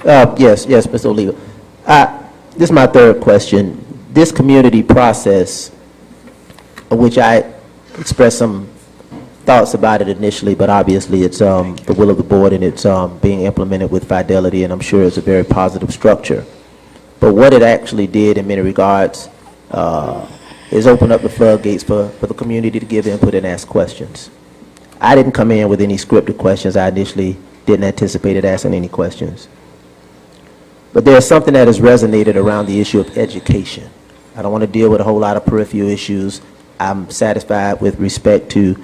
Yes, Mr. Oliva. This is my third question. This community process, which I expressed some thoughts about it initially, but obviously it's the will of the board, and it's being implemented with fidelity, and I'm sure it's a very positive structure. But what it actually did in many regards is open up the floodgates for the community to give input and ask questions. I didn't come in with any scripted questions. I initially didn't anticipate asking any questions. But there's something that has resonated around the issue of education. I don't want to deal with a whole lot of peripheral issues. I'm satisfied with respect to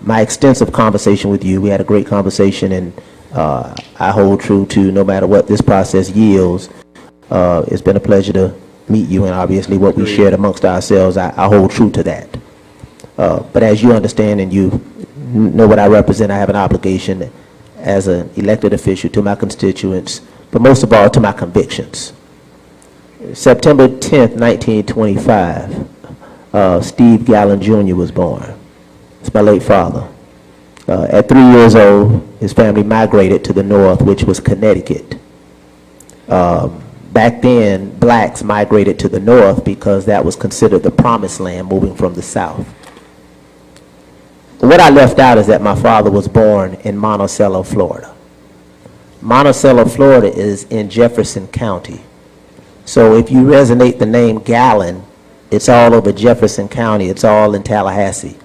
my extensive conversation with you. We had a great conversation, and I hold true to, no matter what this process yields, it's been a pleasure to meet you, and obviously what we shared amongst ourselves, I hold true to that. But as you understand and you know what I represent, I have an obligation as an elected official to my constituents, but most of all to my convictions. September 10th, 1925, Steve Gallen Jr. was born. It's my late father. At 3 years old, his family migrated to the north, which was Connecticut. Back then, blacks migrated to the north because that was considered the promised land, moving from the south. What I left out is that my father was born in Monticello, Florida. Monticello, Florida is in Jefferson County. So if you resonate the name Gallen, it's all over Jefferson County. It's all in Tallahassee.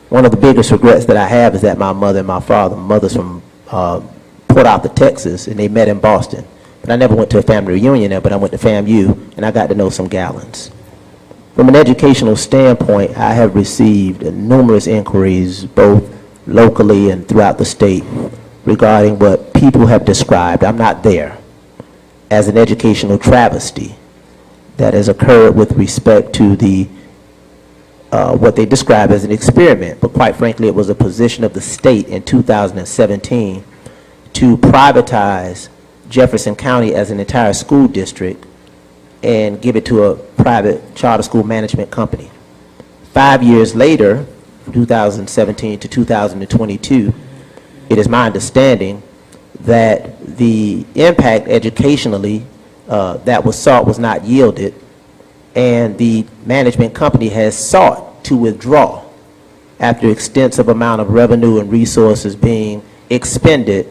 One of the biggest regrets that I have is that my mother and my father, my mother's from Port Arthur, Texas, and they met in Boston. But I never went to a family reunion there, but I went to FAMU, and I got to know some Gallens. From an educational standpoint, I have received numerous inquiries, both locally and throughout the state, regarding what people have described, I'm not there, as an educational travesty that has occurred with respect to the what they describe as an experiment, but quite frankly, it was a position of the state in 2017 to privatize Jefferson County as an entire school district and give it to a private charter school management company. 5 years later, 2017 to 2022, it is my understanding that the impact educationally that was sought was not yielded, and the management company has sought to withdraw after extensive amount of revenue and resources being expended.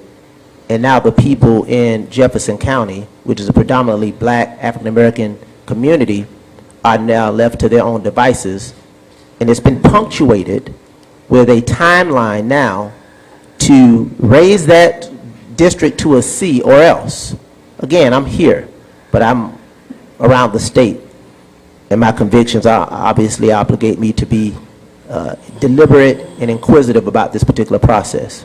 And now the people in Jefferson County, which is a predominantly black African-American community, are now left to their own devices. And it's been punctuated with a timeline now to raise that district to a C or else. Again, I'm here, but I'm around the state, and my convictions obviously obligate me to be deliberate and inquisitive about this particular process.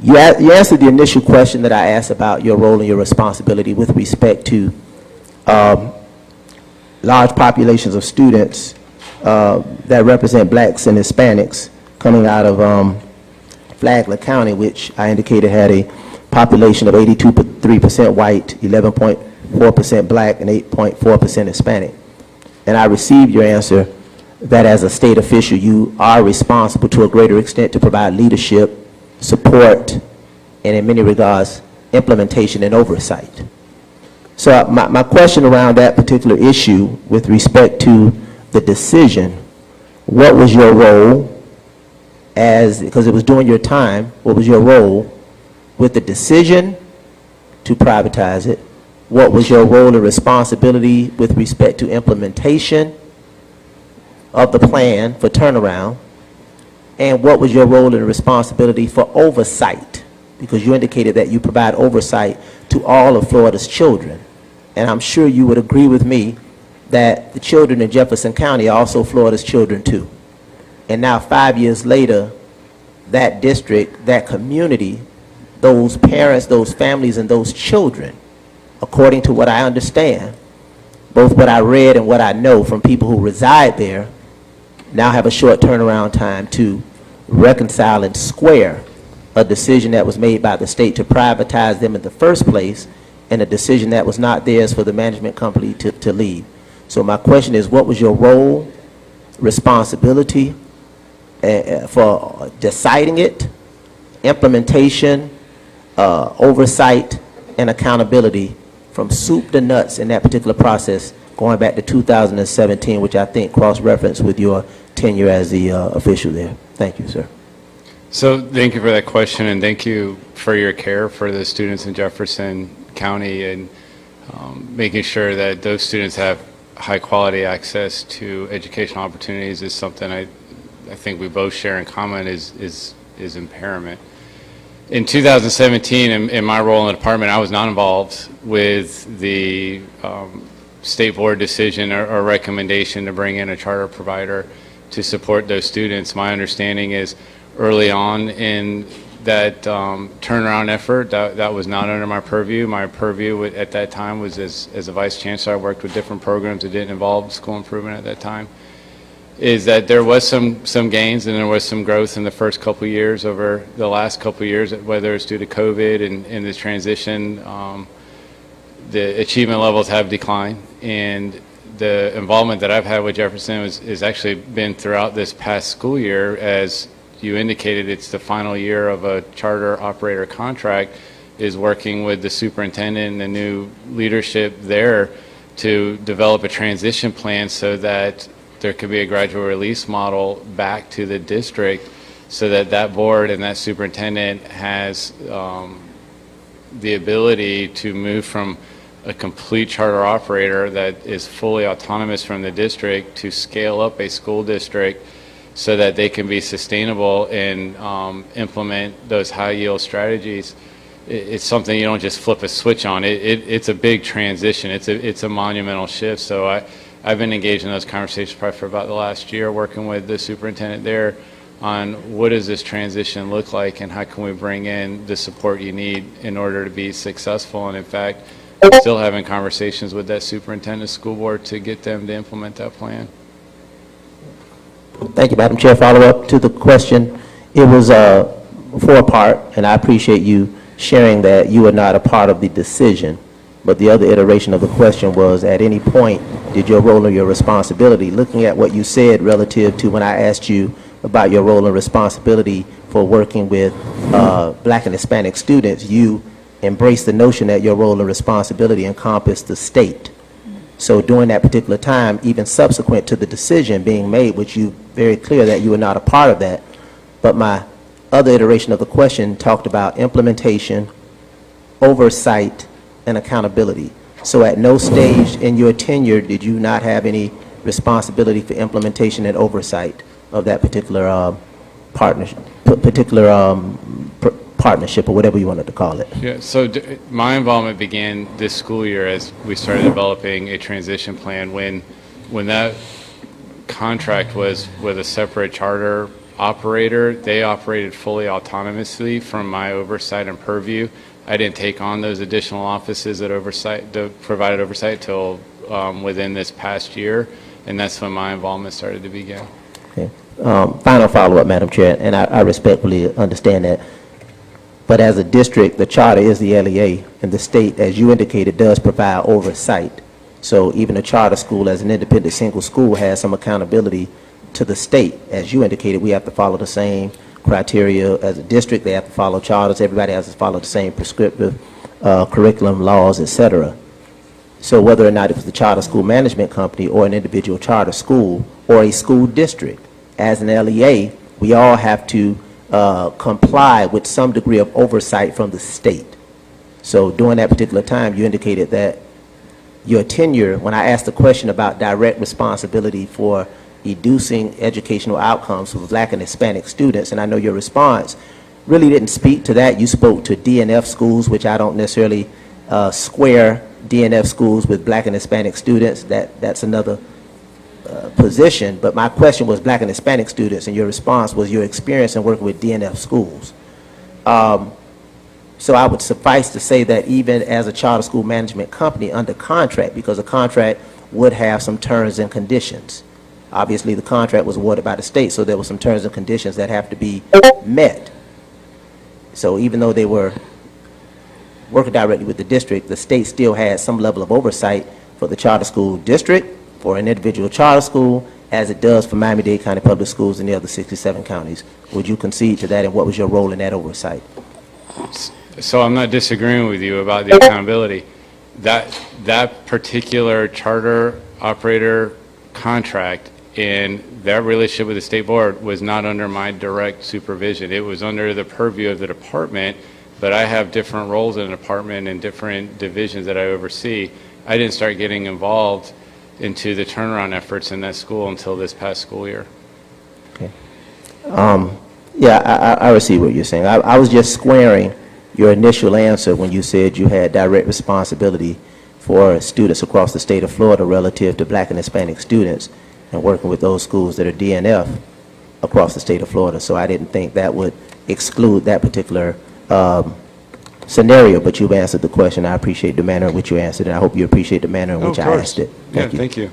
You answered the initial question that I asked about your role and your responsibility with respect to large populations of students that represent blacks and Hispanics coming out of Flagler County, which I indicated had a population of 82.3% white, 11.4% black, and 8.4% Hispanic. And I received your answer that as a state official, you are responsible to a greater extent to provide leadership, support, and in many regards, implementation and oversight. So my question around that particular issue with respect to the decision, what was your role because it was during your time, what was your role with the decision to privatize it? What was your role and responsibility with respect to implementation of the plan for turnaround? And what was your role and responsibility for oversight? Because you indicated that you provide oversight to all of Florida's children. And I'm sure you would agree with me that the children in Jefferson County are also Florida's children too. And now 5 years later, that district, that community, those parents, those families, and those children, according to what I understand, both what I read and what I know from people who reside there, now have a short turnaround time to reconcile and square a decision that was made by the state to privatize them in the first place, and a decision that was not theirs for the management company to leave. So my question is, what was your role, responsibility for deciding it, implementation, oversight and accountability from soup to nuts in that particular process, going back to 2017, which I think cross-referenced with your tenure as the official there. Thank you, sir. So thank you for that question, and thank you for your care for the students in Jefferson County, and making sure that those students have high quality access to educational opportunities is something I think we both share in common is imperative. In 2017, in my role in the department, I was not involved with the state board decision or recommendation to bring in a charter provider to support those students. My understanding is early on in that turnaround effort, that was not under my purview. My purview at that time was as a vice chancellor. I worked with different programs that didn't involve school improvement at that time. Is that there was some gains and there was some growth in the first couple of years over the last couple of years, whether it's due to COVID and this transition. The achievement levels have declined, and the involvement that I've had with Jefferson has actually been throughout this past school year. As you indicated, it's the final year of a charter operator contract, is working with the superintendent and the new leadership there to develop a transition plan so that there could be a gradual release model back to the district, so that that board and that superintendent has the ability to move from a complete charter operator that is fully autonomous from the district to scale up a school district so that they can be sustainable and implement those high yield strategies. It's something you don't just flip a switch on. It's a big transition. It's a monumental shift. So I've been engaged in those conversations probably for about the last year, working with the superintendent there on what does this transition look like and how can we bring in the support you need in order to be successful. And in fact, still having conversations with that superintendent school board to get them to implement that plan. Thank you, Madam Chair. Follow up to the question. It was four-part, and I appreciate you sharing that you were not a part of the decision. But the other iteration of the question was, at any point, did your role or your responsibility, looking at what you said relative to when I asked you about your role and responsibility for working with Black and Hispanic students, you embraced the notion that your role and responsibility encompassed the state. So during that particular time, even subsequent to the decision being made, which you very clear that you were not a part of that, but my other iteration of the question talked about implementation, oversight, and accountability. So at no stage in your tenure did you not have any responsibility for implementation and oversight of that particular partnership, partnership, or whatever you wanted to call it. Yeah, so my involvement began this school year as we started developing a transition plan. When that contract was with a separate charter operator, they operated fully autonomously from my oversight and purview. I didn't take on those additional offices that provided oversight till within this past year, and that's when my involvement started to begin. Okay. Final follow-up, Madam Chair, and I respectfully understand that. But as a district, the charter is the LEA, and the state, as you indicated, does provide oversight. So even a charter school as an independent single school has some accountability to the state. As you indicated, we have to follow the same criteria as a district. They have to follow charters. Everybody has to follow the same prescriptive curriculum, laws, etc. So whether or not it was the charter school management company or an individual charter school or a school district, as an LEA, we all have to comply with some degree of oversight from the state. So during that particular time, you indicated that your tenure, when I asked the question about direct responsibility for educing educational outcomes for Black and Hispanic students, and I know your response really didn't speak to that. You spoke to DNF schools, which I don't necessarily square DNF schools with Black and Hispanic students. That's another position, but my question was Black and Hispanic students, and your response was your experience in working with DNF schools. So I would suffice to say that even as a charter school management company under contract, because a contract would have some terms and conditions. Obviously, the contract was awarded by the state, so there were some terms and conditions that have to be met. So even though they were working directly with the district, the state still had some level of oversight for the charter school district, for an individual charter school, as it does for Miami-Dade County Public Schools and the other 67 counties. Would you concede to that, and what was your role in that oversight? So I'm not disagreeing with you about the accountability. That particular charter operator contract and that relationship with the state board was not under my direct supervision. It was under the purview of the department, but I have different roles in the department and different divisions that I oversee. I didn't start getting involved into the turnaround efforts in that school until this past school year. Okay. Yeah, I receive what you're saying. I was just squaring your initial answer when you said you had direct responsibility for students across the state of Florida relative to Black and Hispanic students and working with those schools that are DNF across the state of Florida. So I didn't think that would exclude that particular scenario, but you've answered the question. I appreciate the manner in which you answered it. I hope you appreciate the manner in which I asked it. Yeah, thank you.